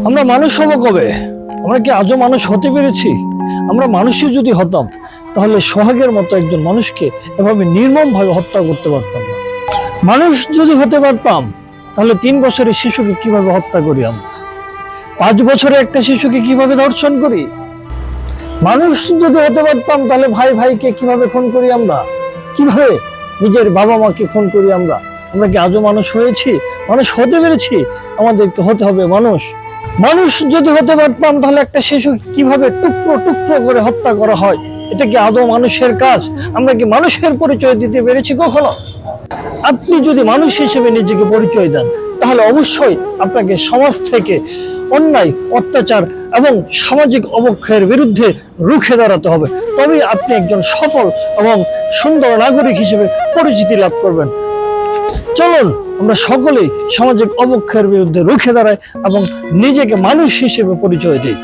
আমরা মানুষ হব কবে? আমরা কি আজও মানুষ হতে পেরেছি? আমরা মানুষই যদি হতাম তাহলে সোহাগের মতো একজন মানুষকে এভাবে নির্মমভাবে হত্যা করতে পারতাম না। মানুষ যদি হতে পারতাম তাহলে 3 বছরের শিশুকে কিভাবে হত্যা করি আমরা? 5 বছরের একটা শিশুকে কিভাবে ধর্ষণ করি? মানুষ যদি হতে পারতাম তাহলে ভাই ভাইকে কিভাবে খুন করি আমরা? কিভাবে নিজের বাবা মাকে খুন করি আমরা? আমরা কি আজও মানুষ হয়েছি? মানুষ হতে পেরেছি? আমাদেরকে হতে হবে মানুষ। মানুষ যদি হতে পারতাম তাহলে একটা শিশু কিভাবে টুকরো টুকরো করে হত্যা করা হয়, এটা কি আদৌ মানুষের কাজ? আমরা কি মানুষের পরিচয় দিতে পেরেছি কখনো? আপনি যদি মানুষ হিসেবে নিজেকে পরিচয় দেন তাহলে অবশ্যই আপনাকে সমাজ থেকে অন্যায়, অত্যাচার এবং সামাজিক অবক্ষয়ের বিরুদ্ধে রুখে দাঁড়াতে হবে। তবেই আপনি একজন সফল এবং সুন্দর নাগরিক হিসেবে পরিচিতি লাভ করবেন। চলুন আমরা সকলেই সামাজিক অবক্ষয়ের বিরুদ্ধে রুখে দাঁড়াই এবং নিজেকে মানুষ হিসেবে পরিচয় দিই।